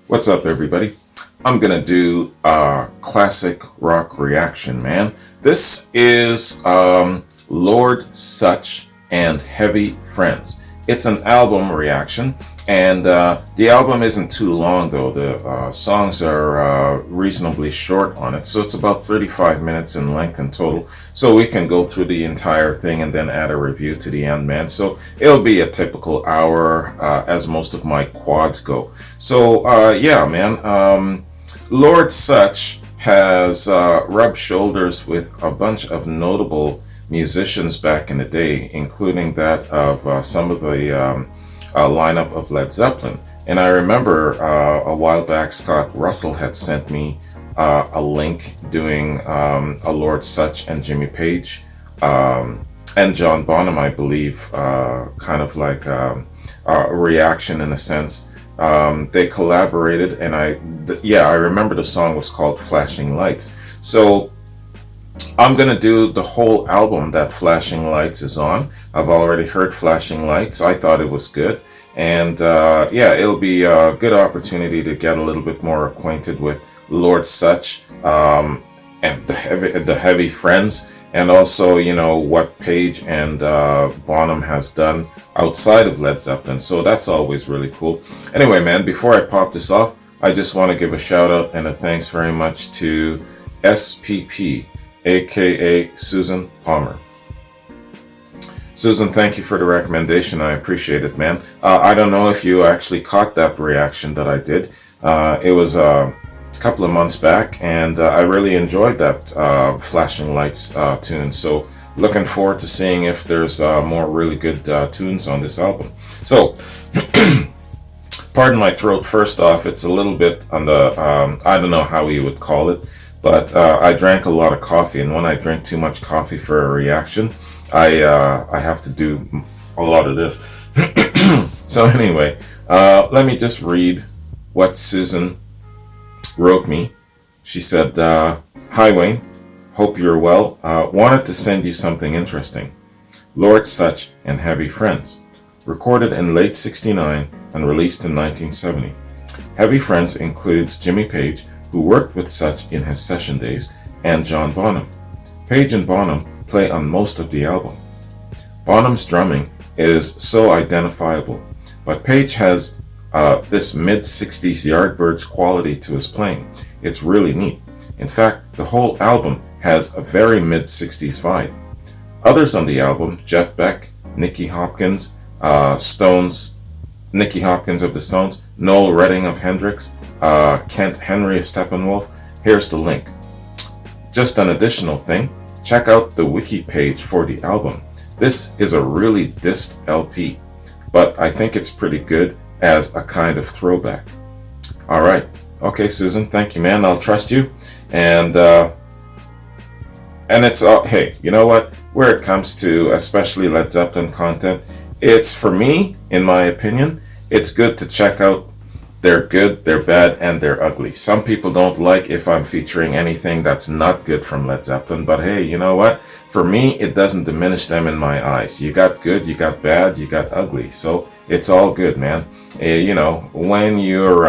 What's up, everybody? I'm gonna do a classic rock reaction, man. This is Lord Sutch and Heavy Friends. It's an album reaction, and the album isn't too long though. The songs are reasonably short on it, so it's about 35 minutes in length in total. So we can go through the entire thing and then add a review to the end, man. So it'll be a typical hour, as most of my quads go. So yeah, man. Lord Sutch has rubbed shoulders with a bunch of notable musicians back in the day, including that of some of the lineup of Led Zeppelin. And I remember a while back, Scott Russell had sent me a link doing a Lord Sutch and Jimmy Page and John Bonham, I believe, kind of like a reaction in a sense. They collaborated, and I remember the song was called Flashing Lights. So I'm gonna do the whole album that Flashing Lights is on. I've already heard Flashing Lights. I thought it was good, and yeah, it'll be a good opportunity to get a little bit more acquainted with Lord Sutch and the Heavy Friends, and also, you know, what Page and Bonham has done outside of Led Zeppelin. So that's always really cool. Anyway, man, before I pop this off, I just want to give a shout out and a thanks very much to SPP, aka Susan Palmer. Susan, thank you for the recommendation. I appreciate it, man. I don't know if you actually caught that reaction that I did. It was a couple of months back, and I really enjoyed that Flashing Lights tune. So looking forward to seeing if there's more really good tunes on this album. So pardon my throat. First off, it's a little bit on the I don't know how you would call it, but I drank a lot of coffee, and when I drink too much coffee for a reaction, I have to do a lot of this. So anyway, let me just read what Susan wrote me. She said, "Hi Wayne, hope you're well. Wanted to send you something interesting. Lord Sutch and Heavy Friends, recorded in late '69 and released in 1970. Heavy Friends includes Jimmy Page, who worked with Sutch in his session days, and John Bonham. Page and Bonham play on most of the album. Bonham's drumming is so identifiable, but Page has this mid-60s Yardbirds quality to his playing. It's really neat. In fact, the whole album has a very mid-60s vibe. Others on the album, Jeff Beck, Nicky Hopkins, Nicky Hopkins of the Stones, Noel Redding of Hendrix, Kent Henry of Steppenwolf. Here's the link. Just an additional thing, check out the wiki page for the album. This is a really dissed LP, but I think it's pretty good as a kind of throwback." All right. Okay, Susan, thank you, man. I'll trust you. And it's hey, you know what? Where it comes to especially Led Zeppelin content, it's, for me, in my opinion, it's good to check out their good, their bad, and their ugly. Some people don't like if I'm featuring anything that's not good from Led Zeppelin, but hey, you know what? For me, it doesn't diminish them in my eyes. You got good, you got bad, you got ugly. So it's all good, man. You know, when you're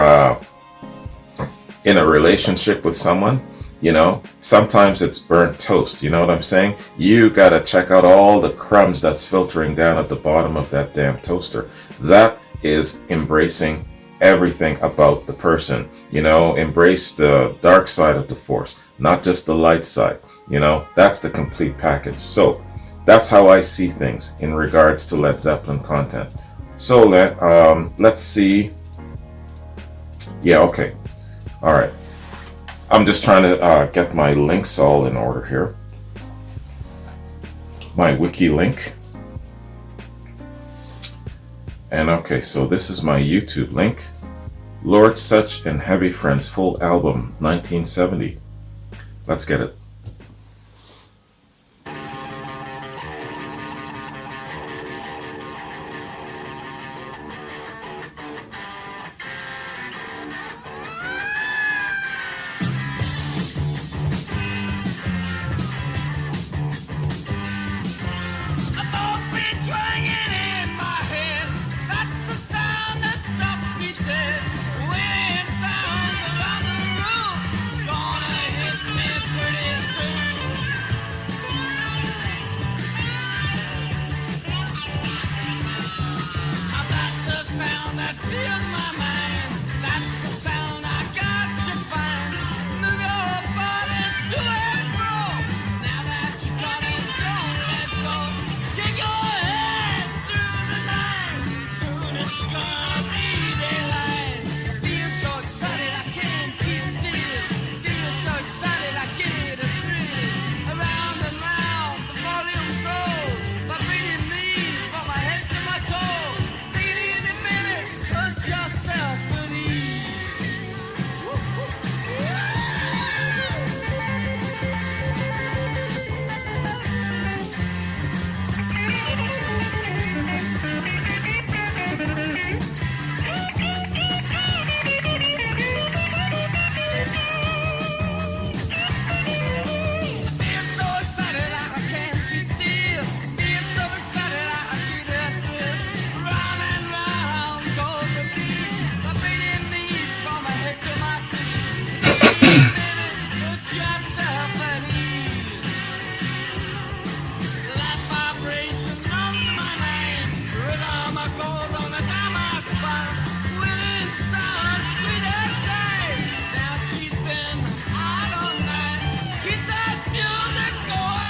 in a relationship with someone, you know, sometimes it's burnt toast. You know what I'm saying? You gotta check out all the crumbs that's filtering down at the bottom of that damn toaster. That is embracing everything about the person. You know, embrace the dark side of the force, not just the light side. You know, that's the complete package. So that's how I see things in regards to Led Zeppelin content. So let's see. Yeah, okay. All right. I'm just trying to get my links all in order here. My wiki link. And okay, so this is my YouTube link. Lord Sutch and Heavy Friends full album, 1970. Let's get it. That's the sound that stops me dead. Way inside.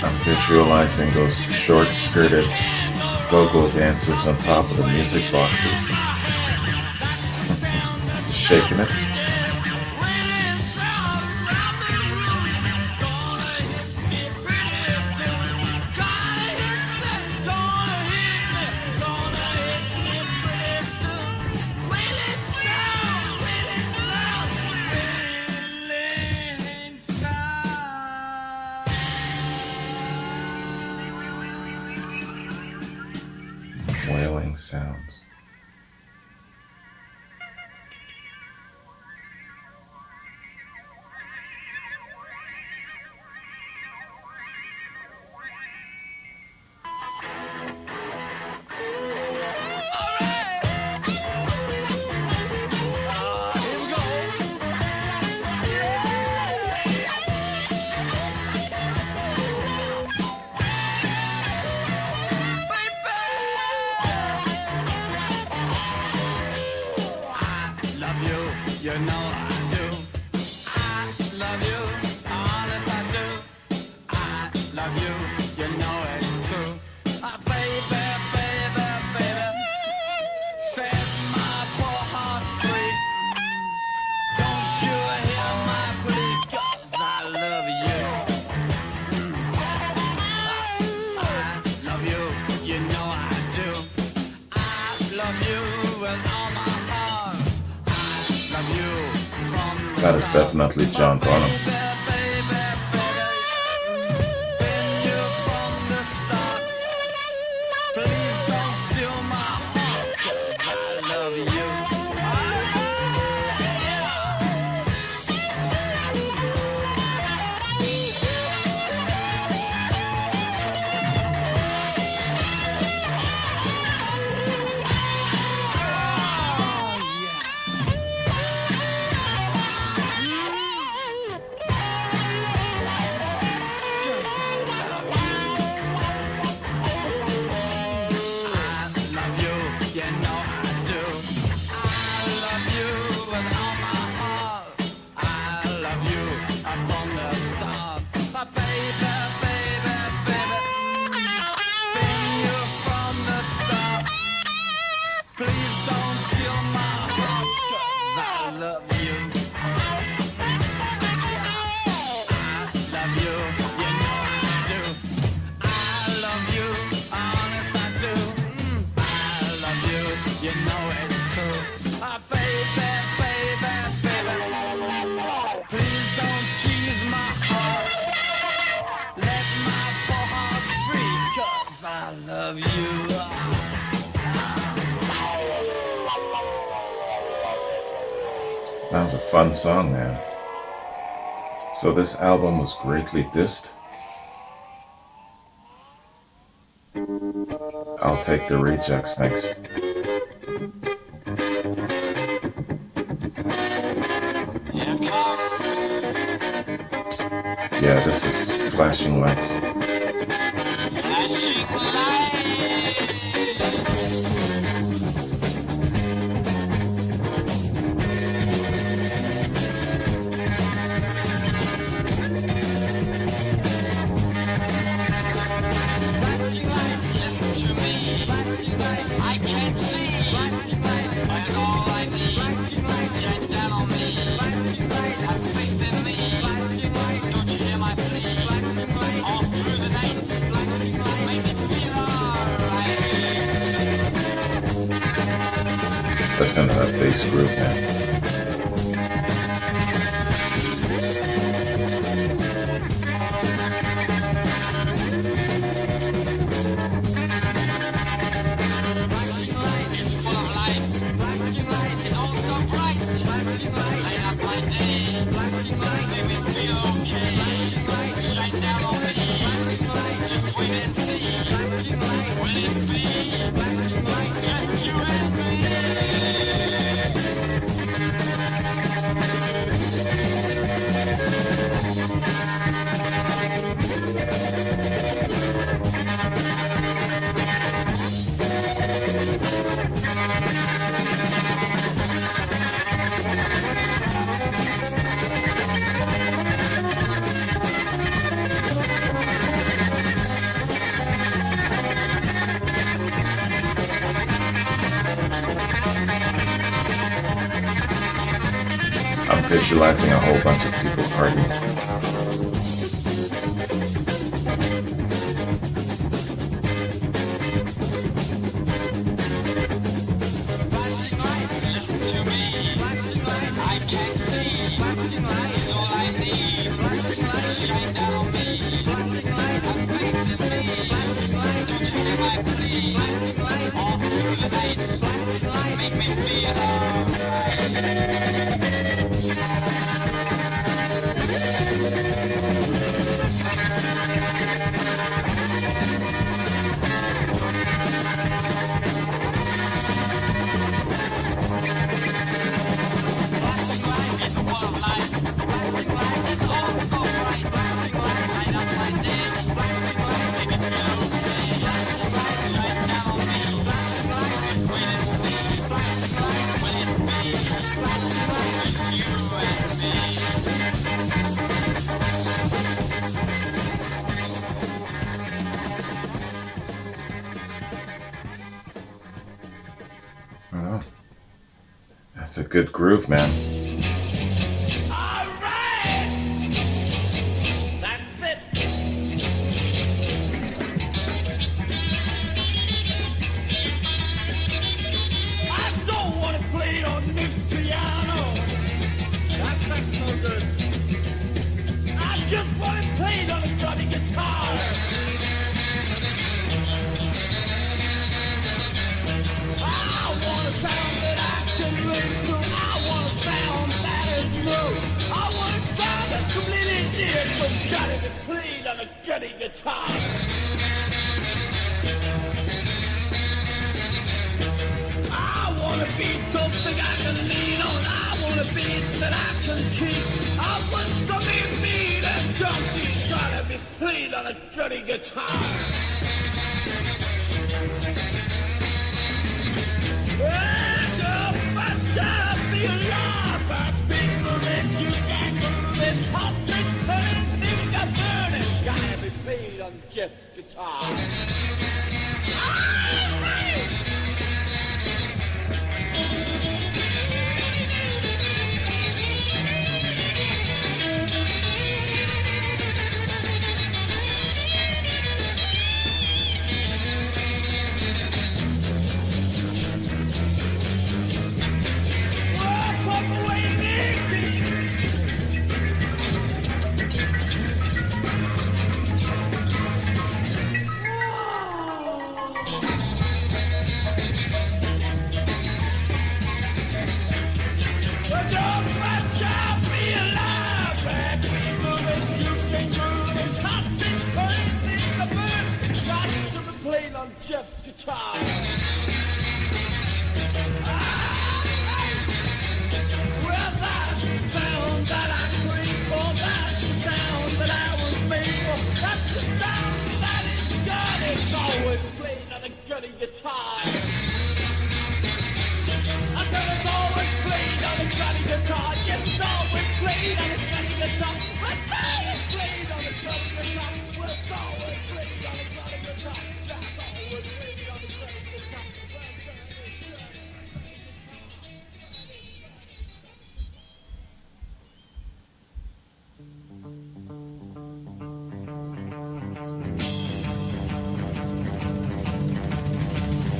I'm visualizing those short-skirted go-go dancers on top of the music boxes, just shaking it. Wailing sounds. You know I do. I love you, honest I do. I love you, you know it's true. Baby, baby, baby, set my poor heart free. Don't you hear my plea, 'cause I love you. I love you, you know I do. I love you with all my heart. That is definitely John Bonham. That was a fun song, man. So this album was greatly dissed. I'll take the rejects next. Yeah, this is Flashing Lights. Listen to that bass groove, man. visualizing a whole bunch of people partying. Oh, that's a good groove, man. Alright! That's it! I don't want to play it on this piano. That's no good. I just want to play it on a funny guitar. I want a sound that I can relate to. I want a sound that is new. I want a sound that's completely different from Johnny that played on a Johnny guitar. I want to be something I can lean on. I want a beat that I can keep. I want something in me that Johnny's trying to be played on a Johnny guitar. And up and down, be alive by people that you can't move it. Toxic, turning, finger burning. Gotta be played on Jeff's guitar. Alright! Jeff's guitar. Well, that's the sound that I crave for. That's the sound that I was made for. That's the sound that is good. It's always played on a gutty guitar. I said it's always played on a gutty guitar. Yes, it's always played on a gutty guitar. But now it's played on a gutty guitar. Well, it's always played on a gutty guitar. That's always played on a gutty guitar.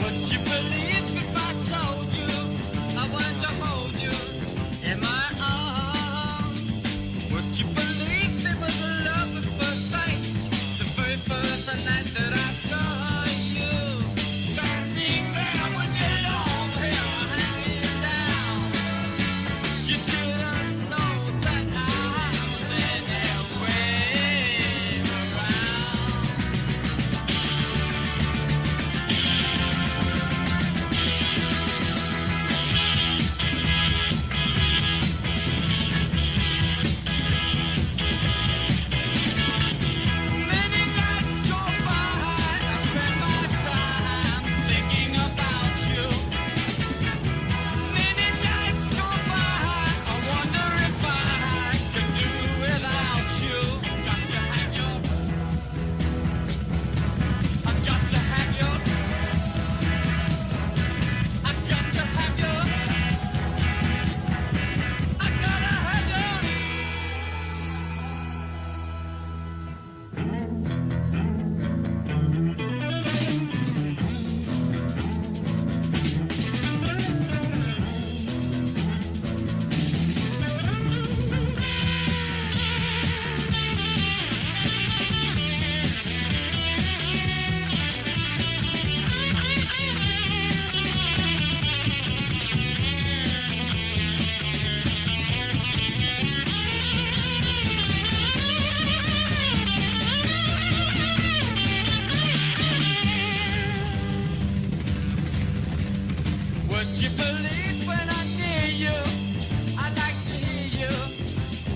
Would you believe if I told you I wanted to hold you in my arms? Would you believe if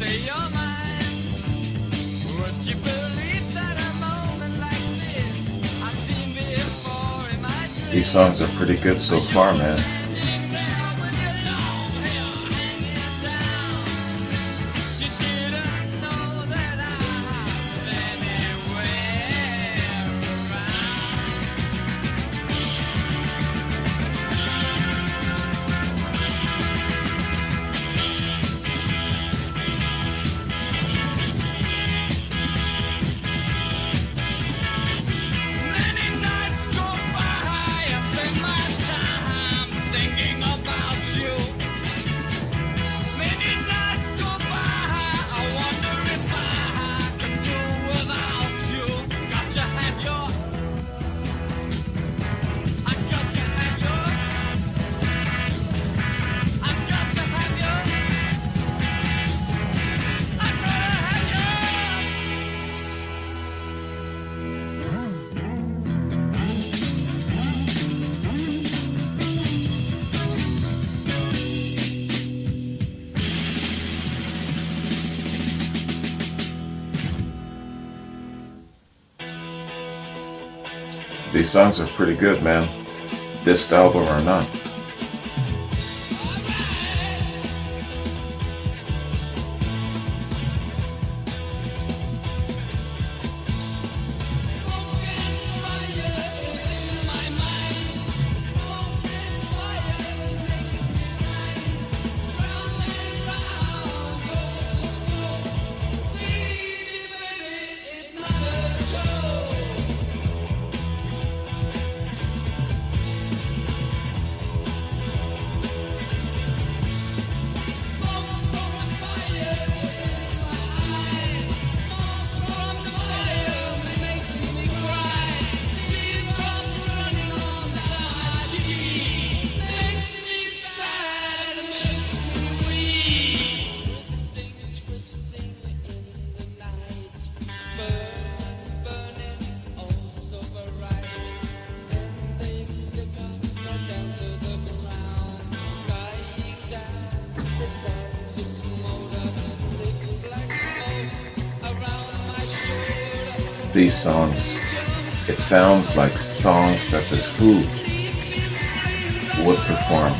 say you're mine. Would you believe that a moment like this I've seen before in my dreams? These songs are pretty good so far, man. Standing there with your long hair hanging down. You didn't know that I have anywhere around. Many nights go by, I spend my time thinking about you. Many nights go by, I wonder if I could do without you. Got to have your, I got to have your, I got to have your, I gotta have your. These songs are pretty good, man. This album or not. These songs, it sounds like songs that the Who would perform.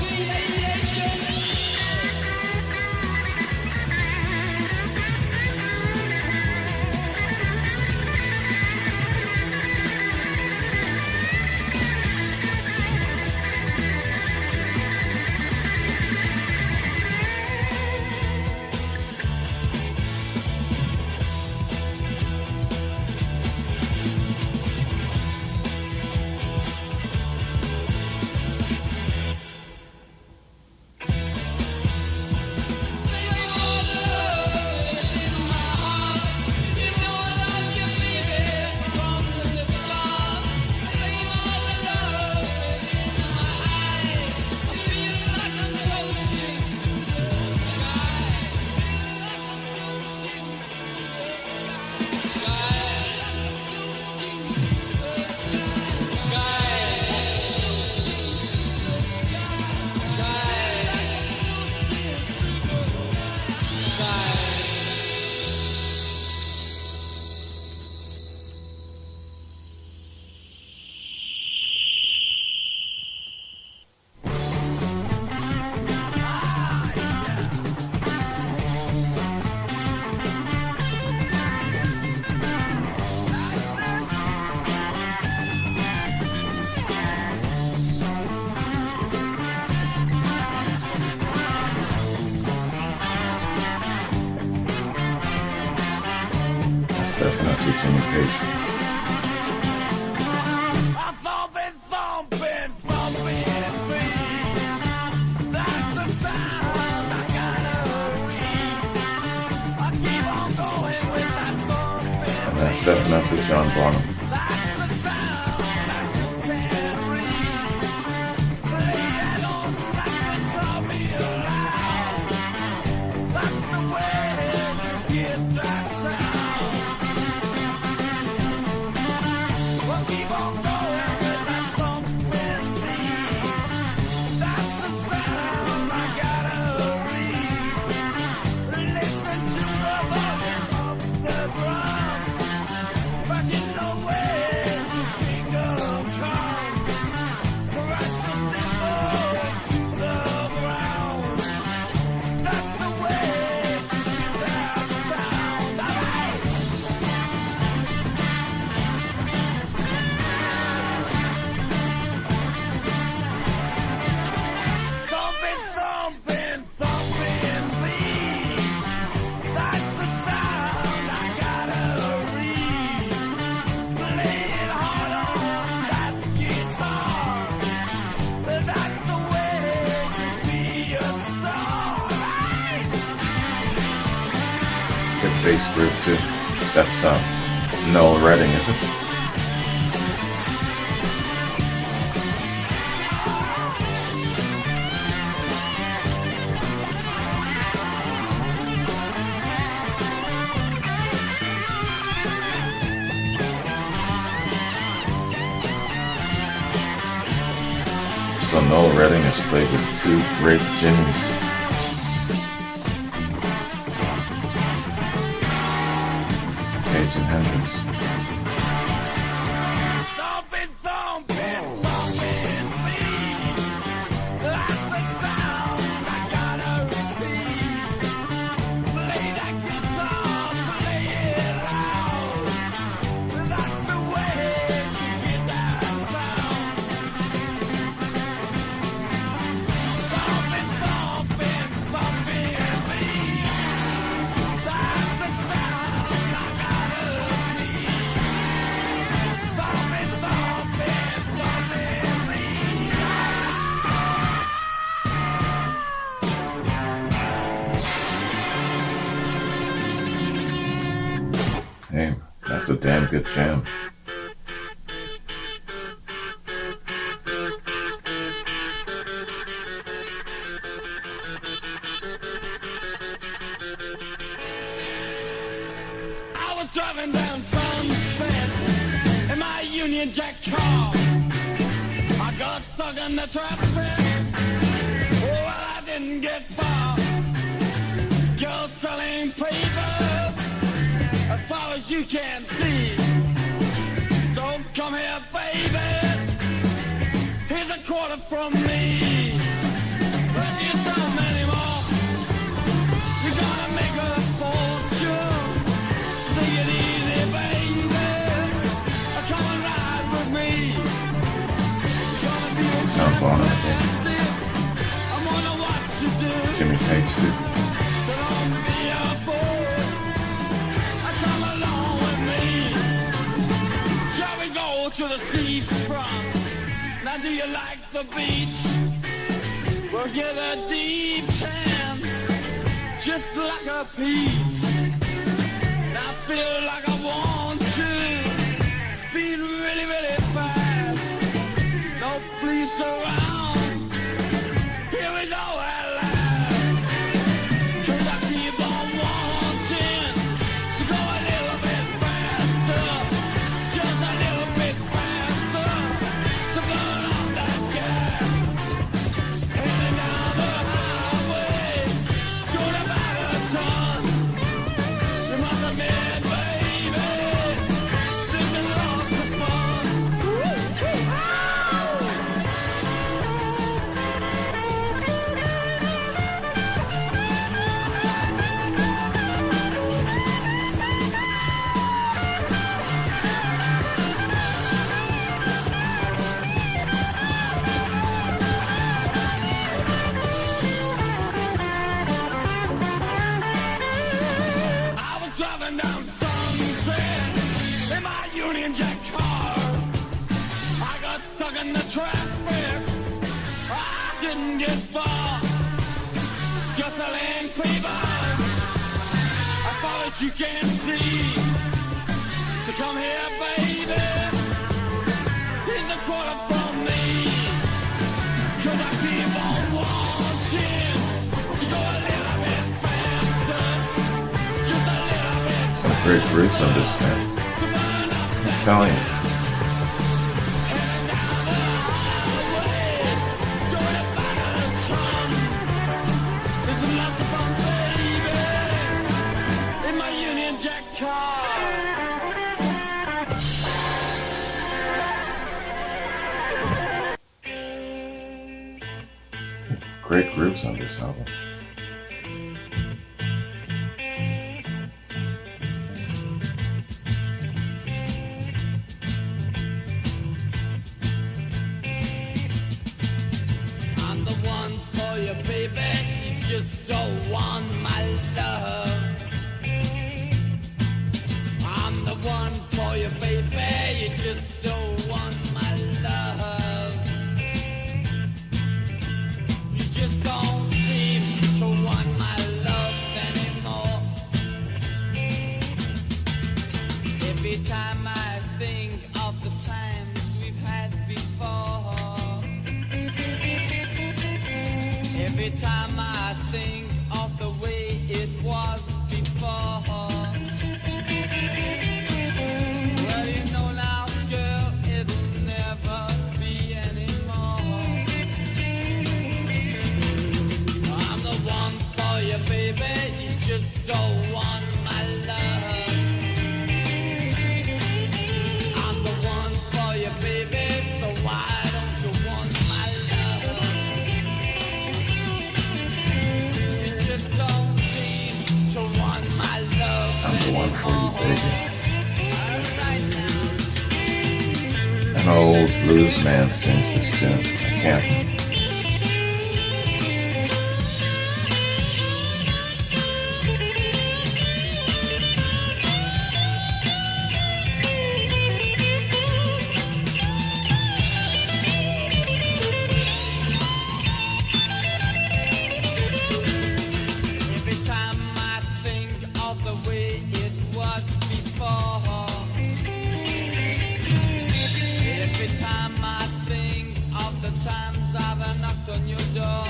That's definitely Jimmy Page. I'm thumping, thumping, thumping at me. That's the sound I gotta read. I keep on going with that thumping. And that's definitely John Bonham. That's the sound I just can't read. Play it on like a tummy around. That's the way to get that sound. We'll keep on going with that thumping beat. That's the sound I gotta read. Listen to Good bass groove too. That's Noel Redding, is it? So Noel Redding has played with two great Jimmies. Page and Hendrix. Thumping, thumping, thumping me. That's the sound I gotta repeat. Play that guitar, play it loud. That's the way to get that sound. Thumping, thumping, thumping me. That's the sound I gotta repeat. Thumping, thumping, thumping me. Hey, that's a damn good jam. I was driving down Sunset in my Union Jack car. I got stuck in the traffic. Well, I didn't get far. Girls selling papers as far as you can see. Don't come here, baby. Here's a quarter from me. But you don't anymore. You're gonna make a fortune. Take it easy, baby. Come and ride with me. You're gonna be a John Bonham again. I wonder what you do. Jimmy Page too. Don't be a fool. Come along with me. Shall we go to the seafront? Now do you like the beach? We'll get a deep tan, just like a peach. Now I feel like I want to speed really, really fast. No police around. Here we go at last. 'Cause I keep on wanting to go a little bit faster, just a little bit faster. To burn on that gas, heading down the highway, going about a ton. You must admit, baby, this is lots of fun. I was driving down Sunset in my Union Jack car. I got stuck in the traffic. I didn't get far. Just selling papers. I thought that you can see. So come here, baby. Here's a quarter from me. 'Cause I keep on wanting to go a little bit faster. Just a little bit Some great grooves on this, man. to burn up I'm telling you. heading down the highway. Going about a ton. This is lots of fun, baby. In my Union Jack car. Great grooves on this album. I'm the one for you, baby. You just don't want my love. I'm the one for you, baby. You just don't want my love. You just don't seem Every time I think of the times we've had before, every time I think of the way it was before. Well, you know now, girl, it'll never be anymore. I'm the one for you, baby. You just don't want my love. I'm the one for you, baby. So why don't you want my love? You just don't seem to want my love. I'm the one for you, baby. Right now. An old blues man sings this tune. I can't. Every time I think of the way it was before, every time I think of the times I've knocked on your door,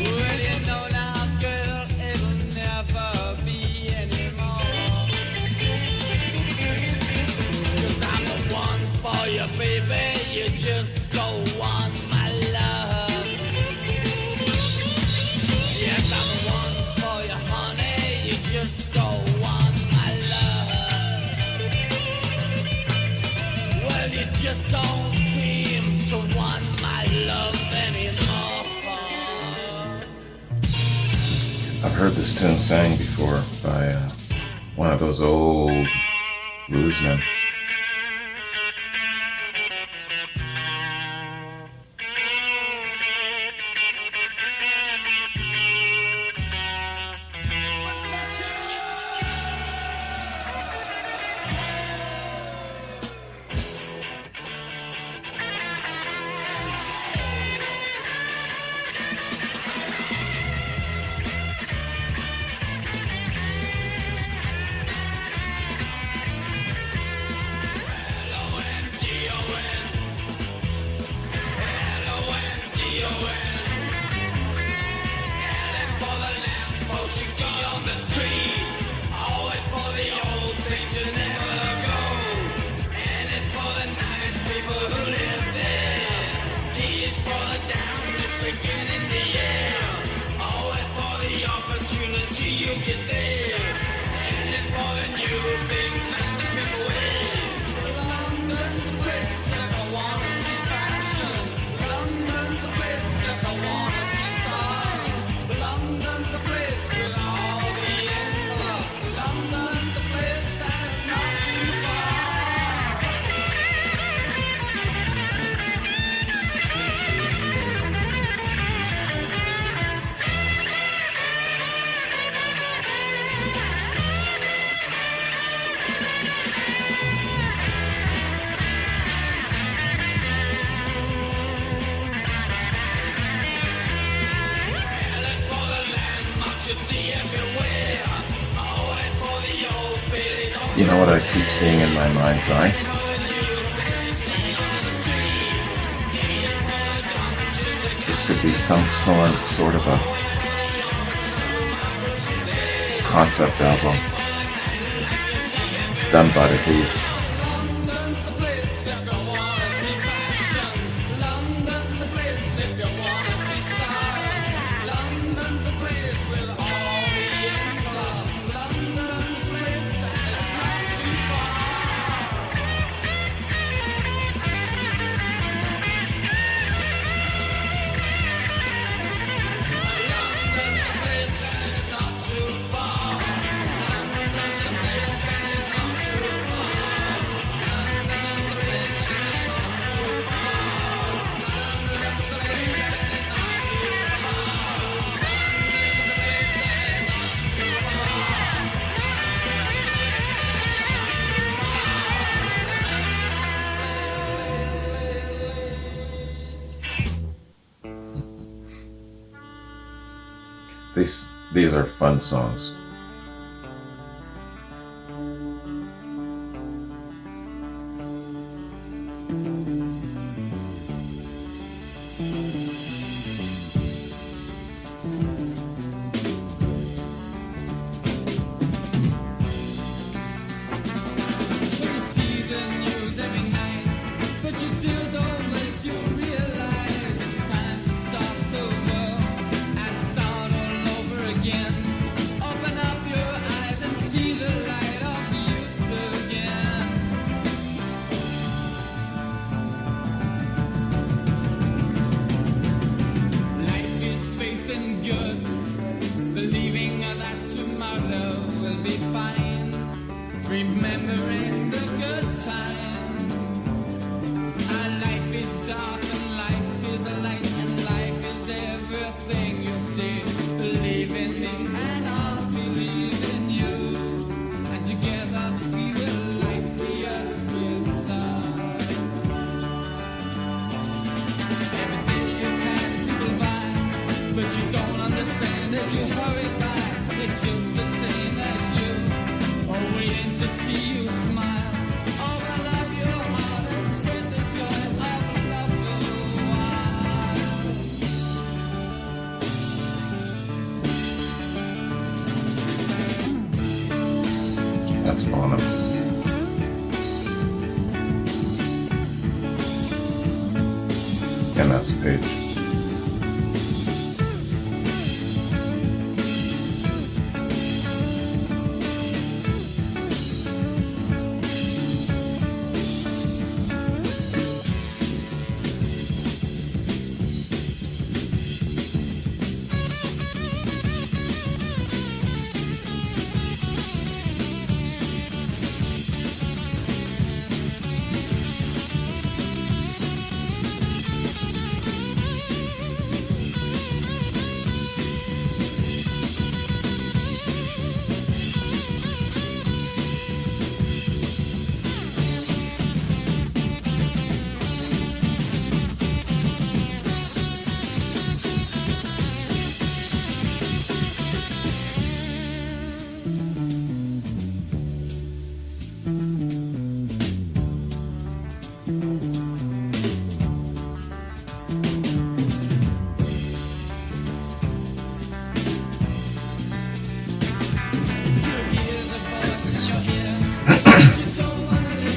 well, you know now, girl, it'll never be anymore. 'Cause I'm the one for you, baby, you just don't want my love. Yes, I'm the one for you, honey. You just don't want my love. Well, you just don't seem to want my love anymore. I've heard this tune sang before by one of those old bluesmen. You know what I keep seeing in my mind's eye? This could be some sort of a concept album done by the Who. These are fun songs. hurry by. It's just the same as you. Oh, waiting to see you smile. Open up your heart and spread the joy of another while. That's Bonham. And that's Paige.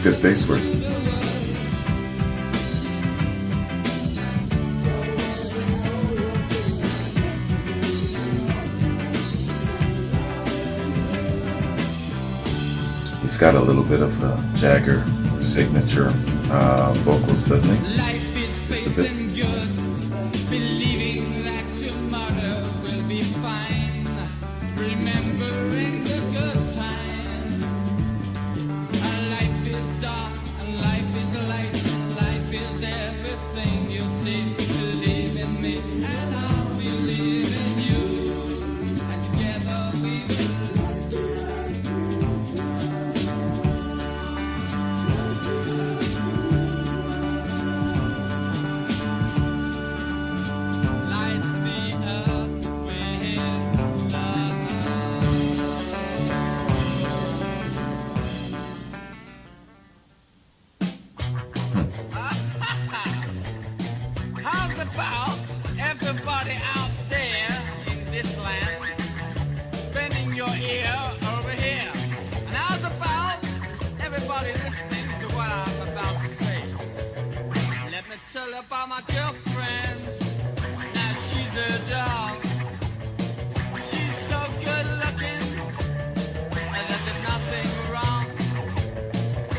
Good bass work. He's got a little bit of a Jagger signature vocals, doesn't he? Just a bit. Believing that tomorrow will be fine. Remembering the good times. And life is dark, and life is light, and life is everything you see. Believe in me, and I'll believe in you. And together we light me up with love. How's about everybody out there in this land bending your ear over here? And how's about everybody listening to what I'm about to say? Let me tell you about my girlfriend. Now she's a dog. She's so good looking that there's nothing wrong.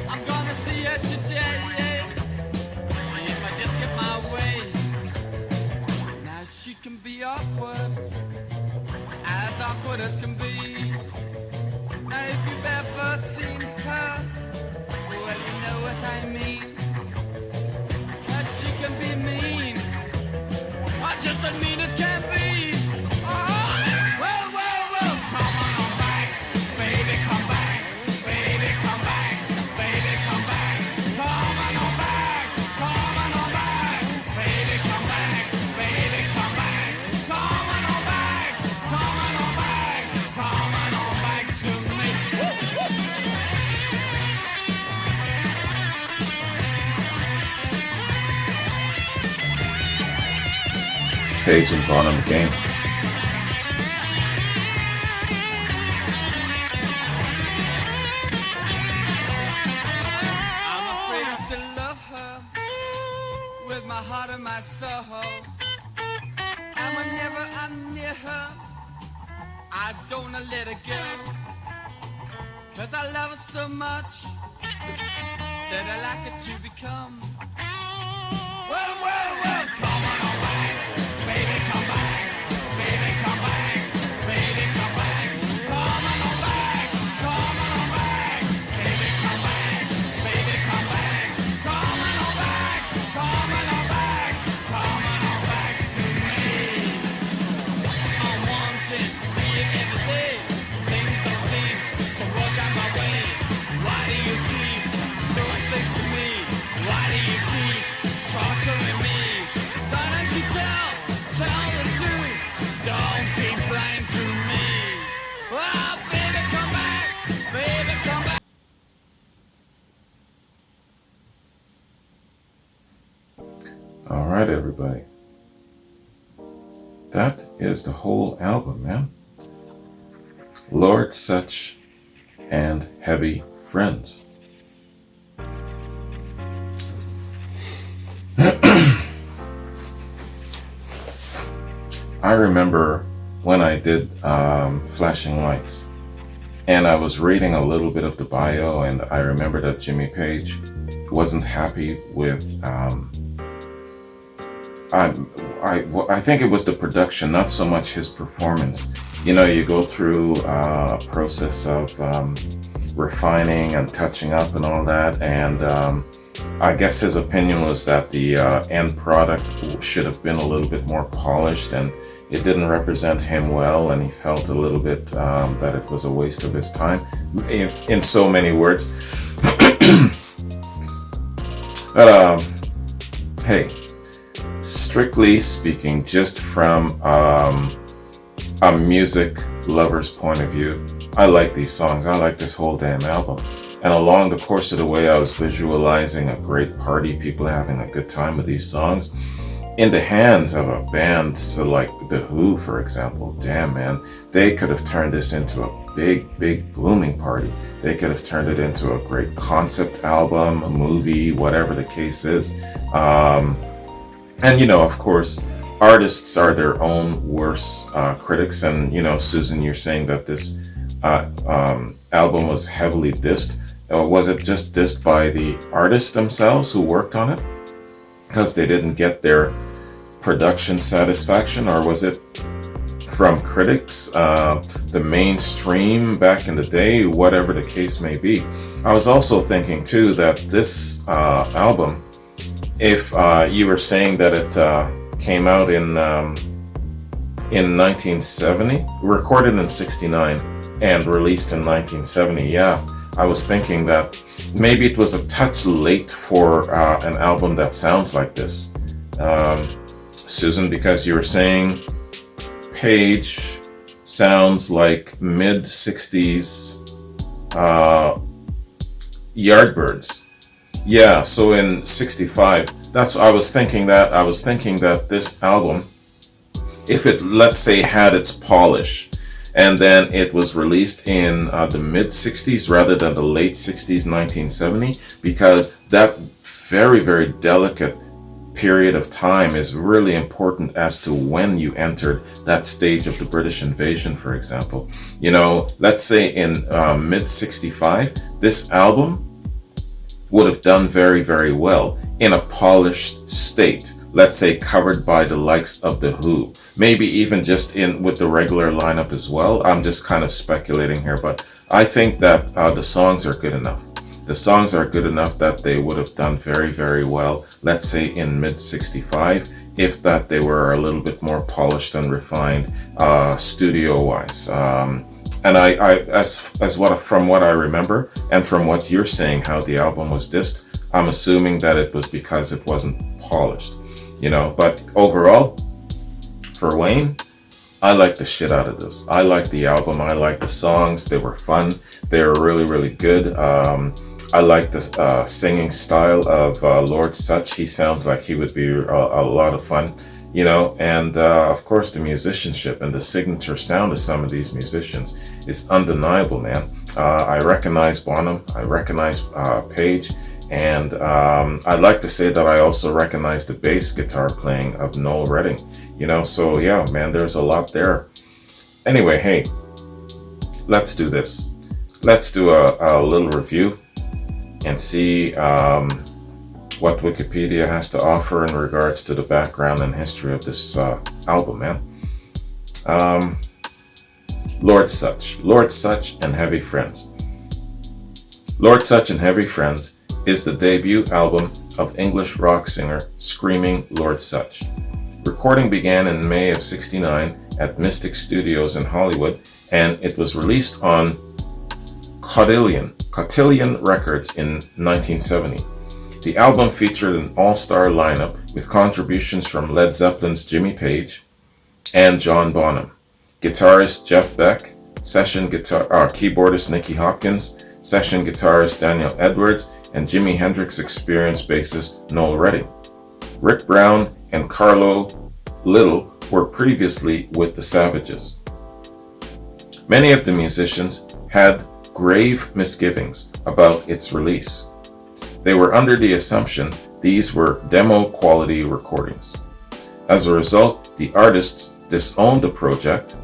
I'm gonna see her today, if I just get my way. Now she can be awkward as can be. Now if you've ever seen her, well you know what I mean. 'Cause she can be mean, or just as mean as can be. Oh, well, come on back, baby, come back, baby, come back, baby, come back, come on back, baby, come back, baby, come back, come on back, come on back to me. Paige and Bonham again. I'm afraid I still love her with my heart and my soul. And whenever I'm near her, I don't wanna let her go. 'Cause I love her so much that I like her to become. Well, come on back, baby, come back, baby, come back, baby, come back, come on back, baby, come back, baby, come back, come on back, come on back to me. I'm wanting you every day, things don't seem to work out my way. Why do you keep doing things to me? Why do you keep torturing me? Oh, baby, come back. Baby, come back. All right, everybody. That is the whole album, man. Lord Sutch and Heavy Friends. I remember when I did Flashing Lights, and I was reading a little bit of the bio, and I remember that Jimmy Page wasn't happy with I think it was the production, not so much his performance. You know, you go through a process of refining and touching up and all that, and I guess his opinion was that the end product should have been a little bit more polished, and it didn't represent him well, and he felt a little bit that it was a waste of his time, in so many words. But hey, strictly speaking, just from a music lover's point of view, I like these songs. I like this whole damn album. And along the course of the way, I was visualizing a great party, people having a good time with these songs. In the hands of a band so like The Who, for example, damn man, they could have turned this into a big booming party. They could have turned it into a great concept album, a movie, whatever the case is. And you know, of course, artists are their own worst critics. And you know, Susan, you're saying that this album was heavily dissed. Was it just dissed by the artists themselves who worked on it because they didn't get their production satisfaction, or was it from critics, the mainstream back in the day, whatever the case may be? I was also thinking too that this album, if you were saying that it came out in 1970, recorded in 69 and released in 1970, yeah, I was thinking that maybe it was a touch late for an album that sounds like this. Susan, because you were saying Page sounds like mid-60s Yardbirds. Yeah, so in 65, that's what I was thinking that. I was thinking that this album, if it, let's say, had its polish, and then it was released in the mid-60s rather than the late 60s, 1970, because that very delicate period of time is really important as to when you entered that stage of the British invasion, for example. You know, let's say in mid-65, this album would have done very well in a polished state. Let's say covered by the likes of The Who, maybe even just in with the regular lineup as well. I'm just kind of speculating here, but I think that the songs are good enough. The songs are good enough that they would have done very well, let's say in mid-65, if that they were a little bit more polished and refined studio-wise. And from what I remember, and from what you're saying, how the album was dissed, I'm assuming that it was because it wasn't polished. You know, but overall, for Wayne, I like the shit out of this. I like the album. I like the songs. They were fun. They were really good. I like the singing style of Lord Sutch. He sounds like he would be a lot of fun, you know. And of course, the musicianship and the signature sound of some of these musicians is undeniable, man. I recognize Bonham. I recognize Page. And I'd like to say that I also recognize the bass guitar playing of Noel Redding, you know, so yeah, man, there's a lot there. Anyway, hey, let's do this. Let's do a little review and see what Wikipedia has to offer in regards to the background and history of this album, man. Lord Sutch and Heavy Friends. Lord Sutch and Heavy Friends is the debut album of English rock singer Screaming Lord Sutch. Recording began in May of '69 at Mystic Studios in Hollywood, and it was released on Cotillion Records in 1970. The album featured an all-star lineup with contributions from Led Zeppelin's Jimmy Page and John Bonham, guitarist Jeff Beck, session guitar keyboardist Nicky Hopkins, session guitarist Daniel Edwards, and Jimi Hendrix experienced bassist Noel Redding. Rick Brown and Carlo Little were previously with the Savages. Many of the musicians had grave misgivings about its release. They were under the assumption these were demo quality recordings. As a result, the artists disowned the project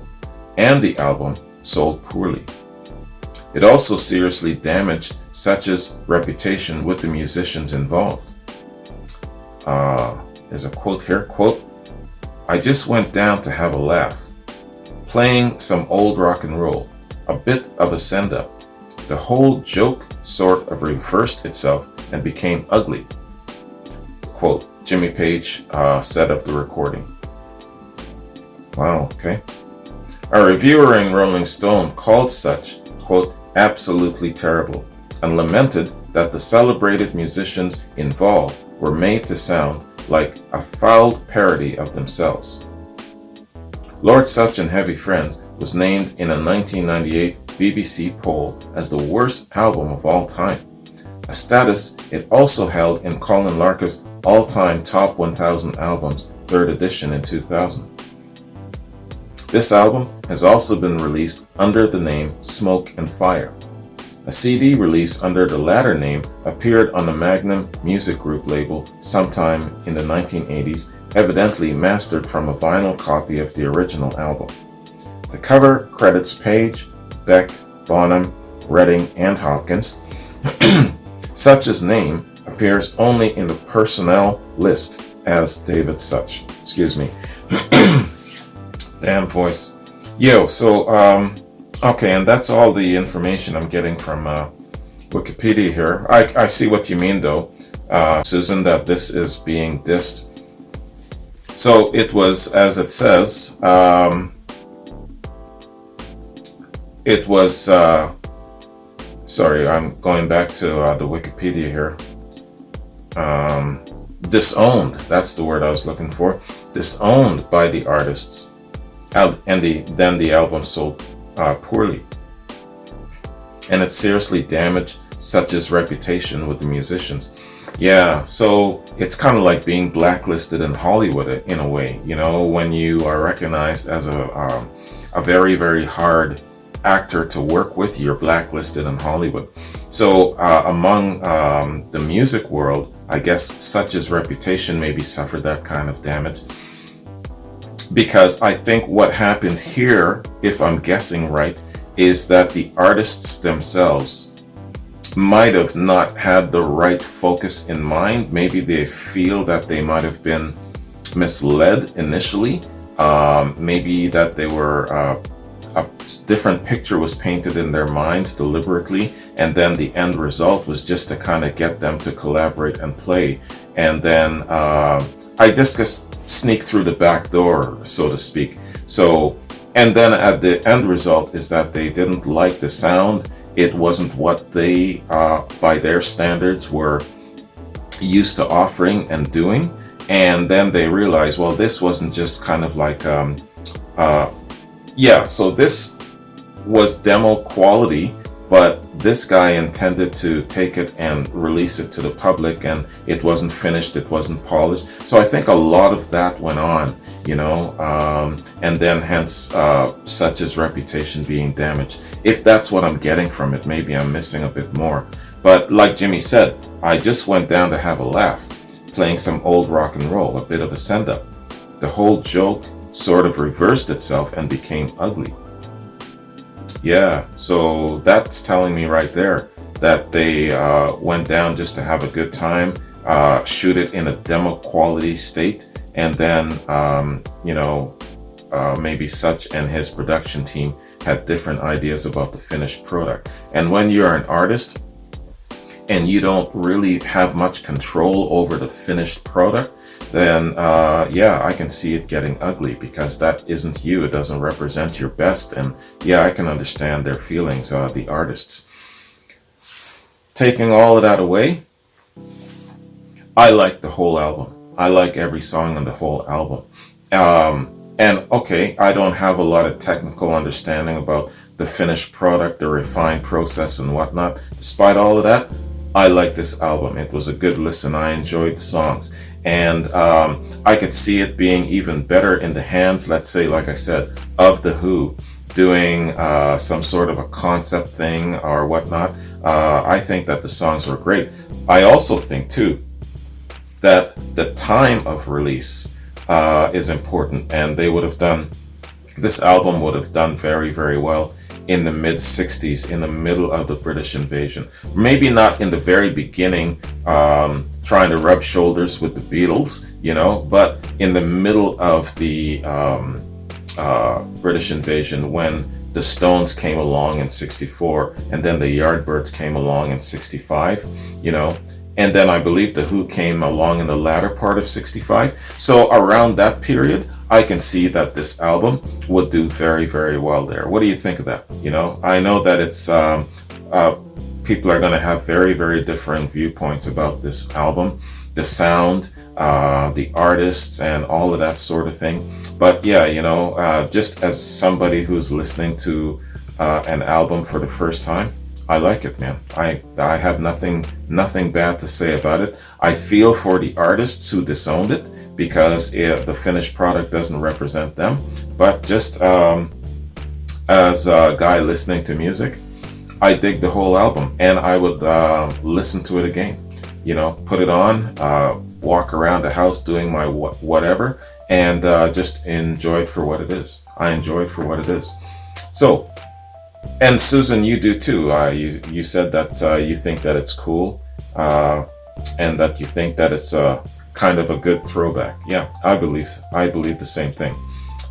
and the album sold poorly. It also seriously damaged Sutch's reputation with the musicians involved. There's a quote here, quote, "I just went down to have a laugh, playing some old rock and roll, a bit of a send-up. The whole joke sort of reversed itself and became ugly," quote, Jimmy Page said of the recording. Wow, okay. A reviewer in Rolling Stone called Sutch, quote, "absolutely terrible," and lamented that the celebrated musicians involved were made to sound like a fouled parody of themselves. Lord Sutch and Heavy Friends was named in a 1998 BBC poll as the worst album of all time, a status it also held in Colin Larker's all-time top 1000 albums, 3rd edition in 2000. This album has also been released under the name Smoke and Fire. A CD release under the latter name appeared on the Magnum Music Group label sometime in the 1980s, evidently mastered from a vinyl copy of the original album. The cover credits Page, Beck, Bonham, Redding, and Hopkins. Sutch's name appears only in the personnel list as David Sutch. Excuse me. Damn voice. Yo, so, okay, and that's all the information I'm getting from Wikipedia here. I see what you mean, though, Susan, that this is being dissed. So it was, as it says, it was, sorry, I'm going back to the Wikipedia here. Disowned, that's the word I was looking for. Disowned by the artists. And then the album sold poorly. And it seriously damaged Sutch's reputation with the musicians. Yeah, so it's kind of like being blacklisted in Hollywood in a way. You know, when you are recognized as a very, very hard actor to work with, you're blacklisted in Hollywood. So among the music world, I guess Sutch's reputation maybe suffered that kind of damage. Because I think what happened here, if I'm guessing right, is that the artists themselves might have not had the right focus in mind. Maybe they feel that they might have been misled initially. Maybe that they were a different picture was painted in their minds deliberately, and then the end result was just to kind of get them to collaborate and play. And then I just sneak through the back door, so to speak. So, and then at the end result is that they didn't like the sound. It wasn't what they, by their standards, were used to offering and doing. And then they realized, well, this wasn't just kind of like, so this was demo quality, but this guy intended to take it and release it to the public, and it wasn't finished, it wasn't polished. So I think a lot of that went on, you know, and then hence Sutch's reputation being damaged. If that's what I'm getting from it, maybe I'm missing a bit more. But like Jimmy said, I just went down to have a laugh, playing some old rock and roll, a bit of a send-up. The whole joke sort of reversed itself and became ugly. Yeah, so that's telling me right there that they went down just to have a good time, shoot it in a demo quality state, and then, maybe Sutch and his production team had different ideas about the finished product. And when you're an artist and you don't really have much control over the finished product, then I can see it getting ugly, because that isn't you. It doesn't represent your best. And yeah, I can understand their feelings, the artists. Taking all of that away, I like the whole album. I like every song on the whole album. And okay, I don't have a lot of technical understanding about the finished product, the refined process, and whatnot. Despite all of that, I like this album. It was a good listen. I enjoyed the songs. And I could see it being even better in the hands, let's say, like I said, of The Who, doing some sort of a concept thing or whatnot. I think that the songs were great. I also think, too, that the time of release is important, and they would have done, this album would have done very, very well in the mid 60s, in the middle of the British invasion. Maybe not in the very beginning, trying to rub shoulders with the Beatles, you know, but in the middle of the British invasion, when the Stones came along in 64, and then the Yardbirds came along in 65, you know, and then I believe The Who came along in the latter part of 65. So around that period, I can see that this album would do very, very well there. What do you think of that? You know, I know that it's people are going to have very, very different viewpoints about this album, the sound, the artists, and all of that sort of thing. But yeah, you know, just as somebody who's listening to an album for the first time, I like it, man. I have nothing bad to say about it. I feel for the artists who disowned it, because the finished product doesn't represent them. But just as a guy listening to music, I dig the whole album, and I would listen to it again. You know, put it on, walk around the house doing my whatever, and just enjoy it for what it is. I enjoy it for what it is. So, and Susan, you do too. You said that you think that it's cool, and that you think that it's kind of a good throwback. Yeah, I believe the same thing.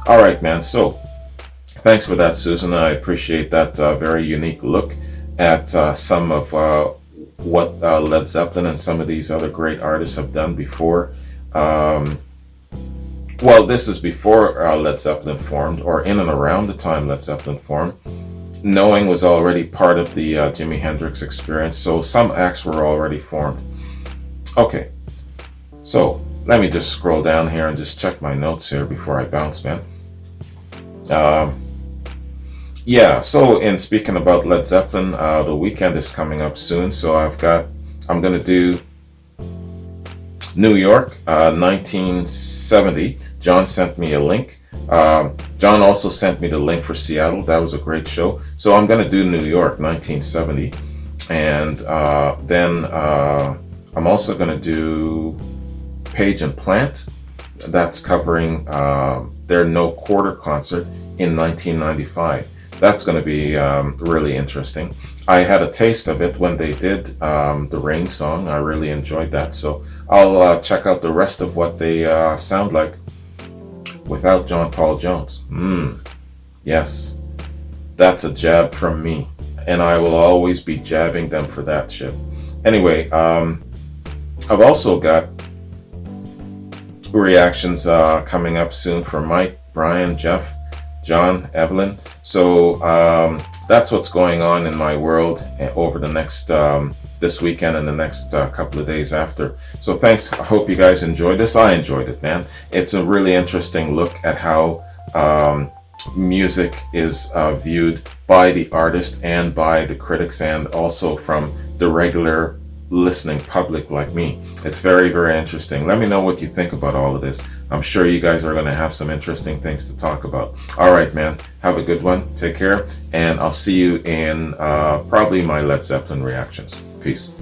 All right, man. So, thanks for that, Susan. I appreciate that very unique look at some of what Led Zeppelin and some of these other great artists have done before. Well, this is before Led Zeppelin formed, or in and around the time Led Zeppelin formed. Knowing was already part of the Jimi Hendrix Experience, so some acts were already formed. Okay, so let me just scroll down here and just check my notes here before I bounce, man. Yeah, so in speaking about Led Zeppelin, the weekend is coming up soon, so I'm gonna do New York, 1970. John sent me a link. John also sent me the link for Seattle. That was a great show. So I'm gonna do New York, 1970, and then I'm also gonna do Page and Plant. That's covering their No Quarter concert in 1995. That's going to be really interesting. I had a taste of it when they did the Rain song. I really enjoyed that. So I'll check out the rest of what they sound like without John Paul Jones. Yes, that's a jab from me. And I will always be jabbing them for that shit. Anyway, I've also got reactions coming up soon from Mike, Brian, Jeff, John, Evelyn. So that's what's going on in my world over the next this weekend and the next couple of days after. So thanks. I hope you guys enjoyed this. I enjoyed it, man. It's a really interesting look at how music is viewed by the artist and by the critics, and also from the regular listening public like me. It's very, very interesting. Let me know what you think about all of this. I'm sure you guys are going to have some interesting things to talk about. All right, man. Have a good one. Take care. And I'll see you in probably my Led Zeppelin reactions. Peace.